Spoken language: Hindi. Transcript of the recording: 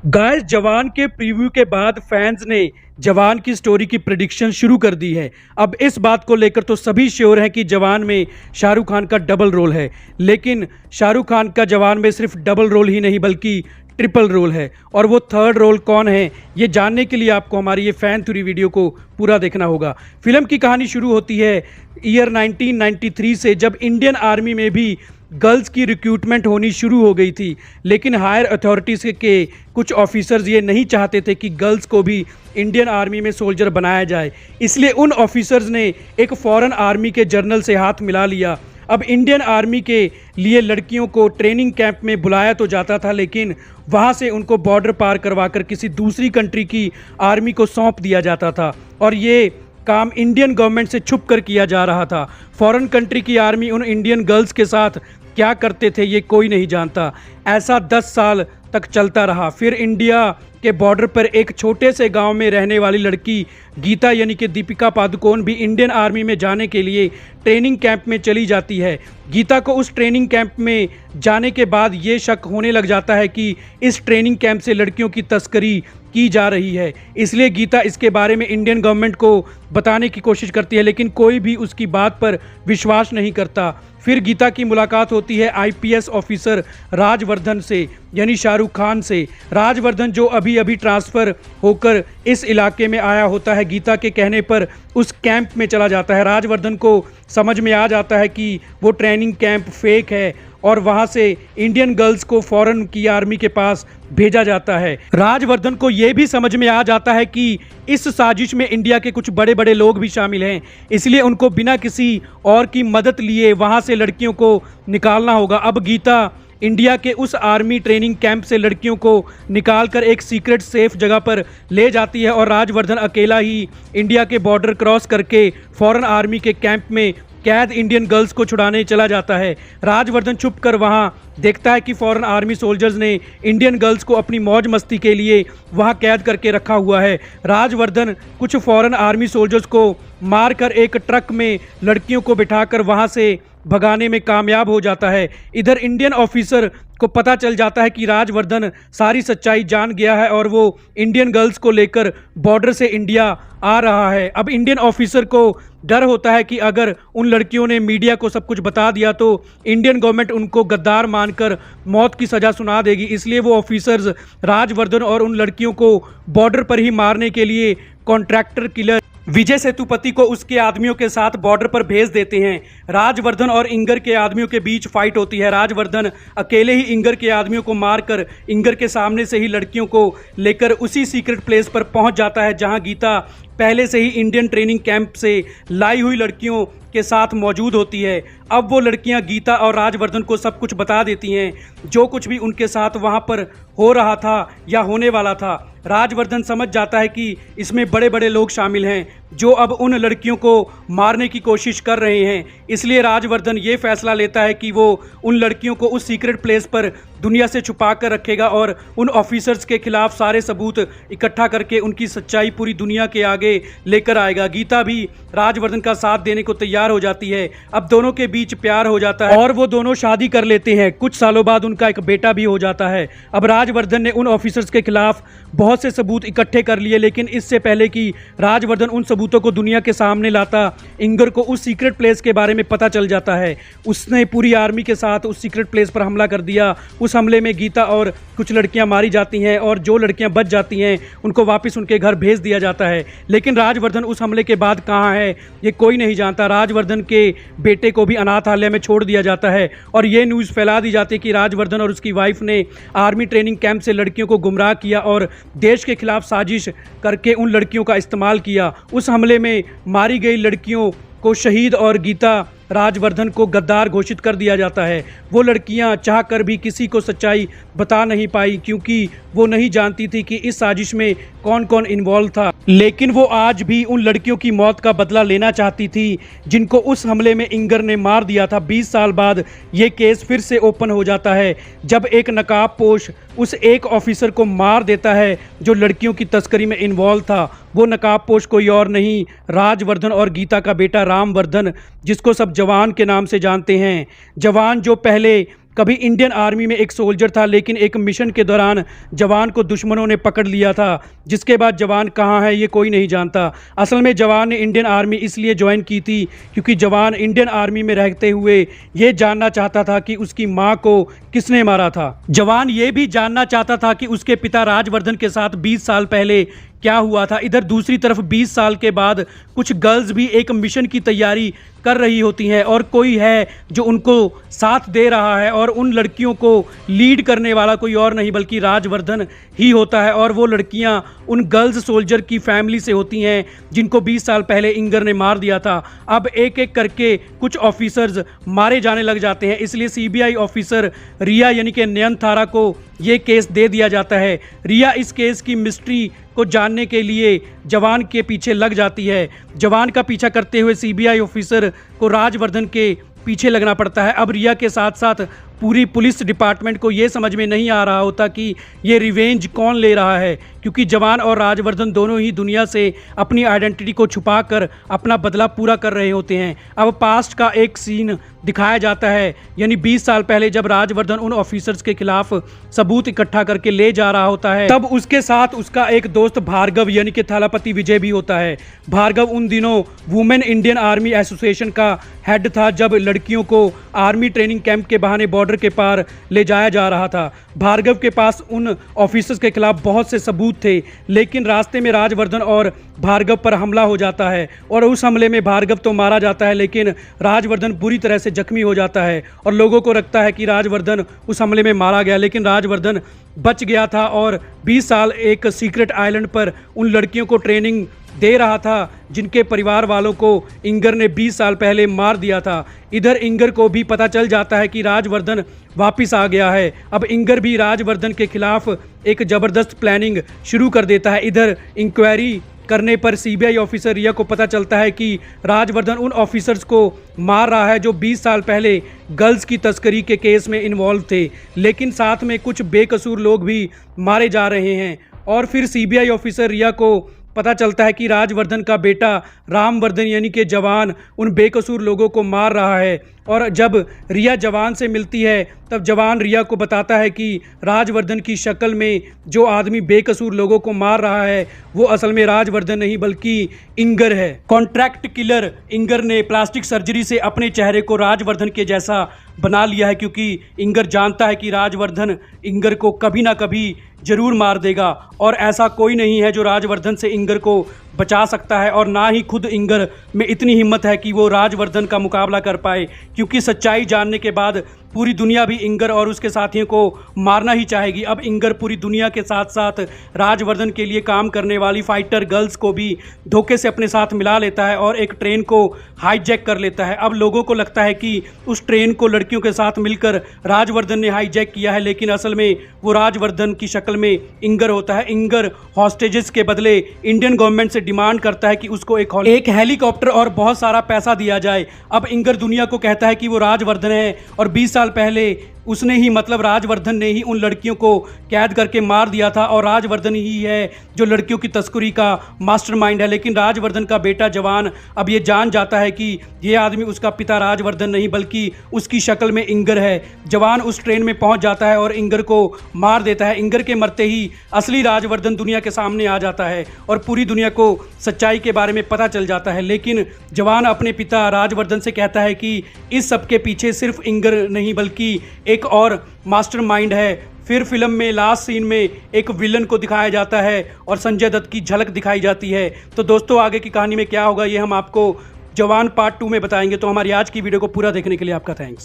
गाइस, जवान के प्रीव्यू के बाद फैंस ने जवान की स्टोरी की प्रेडिक्शन शुरू कर दी है। अब इस बात को लेकर तो सभी श्योर हैं कि जवान में शाहरुख खान का डबल रोल है। लेकिन शाहरुख खान का जवान में सिर्फ डबल रोल ही नहीं बल्कि ट्रिपल रोल है। और वो थर्ड रोल कौन है, ये जानने के लिए आपको हमारी ये फैन थ्योरी वीडियो को पूरा देखना होगा। फिल्म की कहानी शुरू होती है ईयर 1993 से, जब इंडियन आर्मी में भी गर्ल्स की रिक्रूटमेंट होनी शुरू हो गई थी। लेकिन हायर अथॉरिटीज़ के कुछ ऑफिसर्स ये नहीं चाहते थे कि गर्ल्स को भी इंडियन आर्मी में सोल्जर बनाया जाए। इसलिए उन ऑफिसर्स ने एक फॉरेन आर्मी के जनरल से हाथ मिला लिया। अब इंडियन आर्मी के लिए लड़कियों को ट्रेनिंग कैंप में बुलाया तो जाता था, लेकिन वहाँ से उनको बॉर्डर पार करवाकर किसी दूसरी कंट्री की आर्मी को सौंप दिया जाता था। और ये काम इंडियन गवर्नमेंट से छुप कर किया जा रहा था। फॉरेन कंट्री की आर्मी उन इंडियन गर्ल्स के साथ क्या करते थे ये कोई नहीं जानता। ऐसा 10 साल तक चलता रहा। फिर इंडिया के बॉर्डर पर एक छोटे से गांव में रहने वाली लड़की गीता यानी कि दीपिका पादुकोण भी इंडियन आर्मी में जाने के लिए ट्रेनिंग कैंप में चली जाती है। गीता को उस ट्रेनिंग कैंप में जाने के बाद ये शक होने लग जाता है कि इस ट्रेनिंग कैंप से लड़कियों की तस्करी की जा रही है। इसलिए गीता इसके बारे में इंडियन गवर्नमेंट को बताने की कोशिश करती है, लेकिन कोई भी उसकी बात पर विश्वास नहीं करता। फिर गीता की मुलाकात होती है आईपीएस ऑफिसर राजवर्धन से, यानी शाहरुख खान से। राजवर्धन जो अभी अभी ट्रांसफ़र होकर इस इलाके में आया होता है, गीता के कहने पर उस कैंप में चला जाता है। राजवर्धन को समझ में आ जाता है कि वो ट्रेनिंग कैंप फेक है और वहाँ से इंडियन गर्ल्स को फॉरेन की आर्मी के पास भेजा जाता है। राजवर्धन को ये भी समझ में आ जाता है कि इस साजिश में इंडिया के कुछ बड़े बड़े लोग भी शामिल हैं, इसलिए उनको बिना किसी और की मदद लिए वहाँ से लड़कियों को निकालना होगा। अब गीता इंडिया के उस आर्मी ट्रेनिंग कैंप से लड़कियों को निकालकर एक सीक्रेट सेफ जगह पर ले जाती है और राजवर्धन अकेला ही इंडिया के बॉर्डर क्रॉस करके फॉरेन आर्मी के कैंप में कैद इंडियन गर्ल्स को छुड़ाने चला जाता है। राजवर्धन छुपकर वहां देखता है कि फॉरेन आर्मी सोल्जर्स ने इंडियन गर्ल्स को अपनी मौज मस्ती के लिए वहां कैद करके रखा हुआ है। राजवर्धन कुछ फॉरेन आर्मी सोल्जर्स को मारकर एक ट्रक में लड़कियों को बिठाकर वहां से भगाने में कामयाब हो जाता है। इधर इंडियन ऑफिसर को पता चल जाता है कि राजवर्धन सारी सच्चाई जान गया है और वो इंडियन गर्ल्स को लेकर बॉर्डर से इंडिया आ रहा है। अब इंडियन ऑफिसर को डर होता है कि अगर उन लड़कियों ने मीडिया को सब कुछ बता दिया तो इंडियन गवर्नमेंट उनको गद्दार मानकर मौत की सज़ा सुना देगी। इसलिए वो ऑफिसर्स राजवर्धन और उन लड़कियों को बॉर्डर पर ही मारने के लिए कॉन्ट्रैक्टर किलर विजय सेतुपति को उसके आदमियों के साथ बॉर्डर पर भेज देते हैं। राजवर्धन और इंगर के आदमियों के बीच फाइट होती है। राजवर्धन अकेले ही इंगर के आदमियों को मारकर इंगर के सामने से ही लड़कियों को लेकर उसी सीक्रेट प्लेस पर पहुंच जाता है जहां गीता पहले से ही इंडियन ट्रेनिंग कैंप से लाई हुई लड़कियों के साथ मौजूद होती है। अब वो लड़कियां गीता और राजवर्धन को सब कुछ बता देती हैं, जो कुछ भी उनके साथ वहां पर हो रहा था या होने वाला था। राजवर्धन समझ जाता है कि इसमें बड़े बड़े लोग शामिल हैं जो अब उन लड़कियों को मारने की कोशिश कर रहे हैं। इसलिए राजवर्धन ये फैसला लेता है कि वो उन लड़कियों को उस सीक्रेट प्लेस पर दुनिया से छुपा कर रखेगा और उन ऑफिसर्स के खिलाफ सारे सबूत इकट्ठा करके उनकी सच्चाई पूरी दुनिया के आगे लेकर आएगा। गीता भी राजवर्धन का साथ देने को तैयार हो जाती है। अब दोनों के बीच प्यार हो जाता है और वो दोनों शादी कर लेते हैं। कुछ सालों बाद उनका एक बेटा भी हो जाता है। अब राजवर्धन ने उन ऑफिसर्स के खिलाफ बहुत से सबूत इकट्ठे कर लिए, लेकिन इससे पहले कि राजवर्धन उन सबूतों को दुनिया के सामने लाता, इंगर को उस सीक्रेट प्लेस के बारे में पता चल जाता है। उसने पूरी आर्मी के साथ उस सीक्रेट प्लेस पर हमला कर दिया। उस हमले में गीता और कुछ लड़कियां मारी जाती हैं और जो लड़कियां बच जाती हैं उनको वापस उनके घर भेज दिया जाता है। लेकिन राजवर्धन उस हमले के बाद कहाँ है ये कोई नहीं जानता। राजवर्धन के बेटे को भी अनाथालय में छोड़ दिया जाता है और ये न्यूज़ फैला दी जाती है कि राजवर्धन और उसकी वाइफ ने आर्मी ट्रेनिंग कैंप से लड़कियों को गुमराह किया और देश के खिलाफ साजिश करके उन लड़कियों का इस्तेमाल किया। उस हमले में मारी गई लड़कियों को शहीद और गीता राजवर्धन को गद्दार घोषित कर दिया जाता है। वो लड़कियां चाहकर भी किसी को सच्चाई बता नहीं पाई, क्योंकि वो नहीं जानती थी कि इस साजिश में कौन कौन इन्वॉल्व था। लेकिन वो आज भी उन लड़कियों की मौत का बदला लेना चाहती थी जिनको उस हमले में इंगर ने मार दिया था। 20 साल बाद ये केस फिर से ओपन हो जाता है जब एक नकाबपोश उस एक ऑफिसर को मार देता है जो लड़कियों की तस्करी में इन्वॉल्व था। वो नकाबपोश कोई और नहीं, राजवर्धन और गीता का बेटा रामवर्धन, जिसको सब जवान के नाम से जानते हैं। जवान जो पहले कभी इंडियन आर्मी में एक सोल्जर था, लेकिन एक मिशन के दौरान जवान को दुश्मनों ने पकड़ लिया था, जिसके बाद जवान कहाँ है ये कोई नहीं जानता। असल में जवान ने इंडियन आर्मी इसलिए ज्वाइन की थी क्योंकि जवान इंडियन आर्मी में रहते हुए ये जानना चाहता था कि उसकी माँ को किसने मारा था। जवान ये भी जानना चाहता था कि उसके पिता राजवर्धन के साथ 20 साल पहले क्या हुआ था। इधर दूसरी तरफ 20 साल के बाद कुछ गर्ल्स भी एक मिशन की तैयारी कर रही होती हैं और कोई है जो उनको साथ दे रहा है, और उन लड़कियों को लीड करने वाला कोई और नहीं बल्कि राजवर्धन ही होता है। और वो लड़कियां उन गर्ल्स सोल्जर की फैमिली से होती हैं जिनको 20 साल पहले इंगर ने मार दिया था। अब एक एक करके कुछ ऑफिसर्स मारे जाने लग जाते हैं, इसलिए सीबीआई ऑफिसर रिया यानी कि नयनतारा को ये केस दे दिया जाता है। रिया इस केस की मिस्ट्री को जानने के लिए जवान के पीछे लग जाती है। जवान का पीछा करते हुए सीबीआई ऑफिसर को राजवर्धन के पीछे लगना पड़ता है। अब रिया के साथ साथ पूरी पुलिस डिपार्टमेंट को ये समझ में नहीं आ रहा होता कि ये रिवेंज कौन ले रहा है, क्योंकि जवान और राजवर्धन दोनों ही दुनिया से अपनी आइडेंटिटी को छुपाकर अपना बदला पूरा कर रहे होते हैं। अब पास्ट का एक सीन दिखाया जाता है, यानी 20 साल पहले जब राजवर्धन उन ऑफिसर्स के खिलाफ सबूत इकट्ठा करके ले जा रहा होता है, तब उसके साथ उसका एक दोस्त भार्गव यानी कि थालापति विजय भी होता है। भार्गव उन दिनों वुमेन इंडियन आर्मी एसोसिएशन का हेड था, जब लड़कियों को आर्मी ट्रेनिंग कैंप के बहाने बॉर्डर के पार ले जाया जा रहा था। भार्गव के पास उन ऑफिसर्स के खिलाफ बहुत से सबूत थे, लेकिन रास्ते में राजवर्धन और भार्गव पर हमला हो जाता है और उस हमले में भार्गव तो मारा जाता है, लेकिन राजवर्धन बुरी तरह से जख्मी हो जाता है और लोगों को लगता है कि राजवर्धन उस हमले में मारा गया, लेकिन राजवर्धन बच गया था और 20 साल एक सीक्रेट आइलैंड पर उन लड़कियों को ट्रेनिंग दे रहा था जिनके परिवार वालों को इंगर ने 20 साल पहले मार दिया था। इधर इंगर को भी पता चल जाता है कि राजवर्धन वापस आ गया है। अब इंगर भी राजवर्धन के खिलाफ एक ज़बरदस्त प्लानिंग शुरू कर देता है। इधर इंक्वायरी करने पर सीबीआई ऑफिसर रिया को पता चलता है कि राजवर्धन उन ऑफिसर्स को मार रहा है जो 20 साल पहले गर्ल्स की तस्करी के केस में इन्वॉल्व थे, लेकिन साथ में कुछ बेकसूर लोग भी मारे जा रहे हैं। और फिर सीबीआई ऑफिसर रिया को पता चलता है कि राजवर्धन का बेटा रामवर्धन यानी कि जवान उन बेकसूर लोगों को मार रहा है। और जब रिया जवान से मिलती है तब जवान रिया को बताता है कि राजवर्धन की शक्ल में जो आदमी बेकसूर लोगों को मार रहा है वो असल में राजवर्धन नहीं बल्कि इंगर है। कॉन्ट्रैक्ट किलर इंगर ने प्लास्टिक सर्जरी से अपने चेहरे को राजवर्धन के जैसा बना लिया है, क्योंकि इंगर जानता है कि राजवर्धन इंगर को कभी ना कभी जरूर मार देगा और ऐसा कोई नहीं है जो राजवर्धन से इंगर को बचा सकता है, और ना ही खुद इंगर में इतनी हिम्मत है कि वो राजवर्धन का मुकाबला कर पाए, क्योंकि सच्चाई जानने के बाद पूरी दुनिया भी इंगर और उसके साथियों को मारना ही चाहेगी। अब इंगर पूरी दुनिया के साथ साथ राजवर्धन के लिए काम करने वाली फाइटर गर्ल्स को भी धोखे से अपने साथ मिला लेता है और एक ट्रेन को हाईजैक कर लेता है। अब लोगों को लगता है कि उस ट्रेन को लड़कियों के साथ मिलकर राजवर्धन ने हाईजैक किया है, लेकिन असल में वो राजवर्धन की शक्ल में इंगर होता है। इंगर हॉस्टेजेस के बदले इंडियन गवर्नमेंट से डिमांड करता है कि उसको एक हेलीकॉप्टर और बहुत सारा पैसा दिया जाए। अब इंगर दुनिया को कहता है कि वो राजवर्धन है और 20 साल पहले उसने ही मतलब राजवर्धन ने ही उन लड़कियों को कैद करके मार दिया था और राजवर्धन ही है जो लड़कियों की तस्करी का मास्टरमाइंड है। लेकिन राजवर्धन का बेटा जवान अब ये जान जाता है कि ये आदमी उसका पिता राजवर्धन नहीं बल्कि उसकी शक्ल में इंगर है। जवान उस ट्रेन में पहुंच जाता है और इंगर को मार देता है। इंगर के मरते ही असली राजवर्धन दुनिया के सामने आ जाता है और पूरी दुनिया को सच्चाई के बारे में पता चल जाता है। लेकिन जवान अपने पिता राजवर्धन से कहता है कि इस सब के पीछे सिर्फ इंगर नहीं बल्कि एक और मास्टरमाइंड है। फिर फिल्म में लास्ट सीन में एक विलन को दिखाया जाता है और संजय दत्त की झलक दिखाई जाती है। तो दोस्तों आगे की कहानी में क्या होगा ये हम आपको जवान पार्ट 2 में बताएंगे। तो हमारी आज की वीडियो को पूरा देखने के लिए आपका थैंक्स।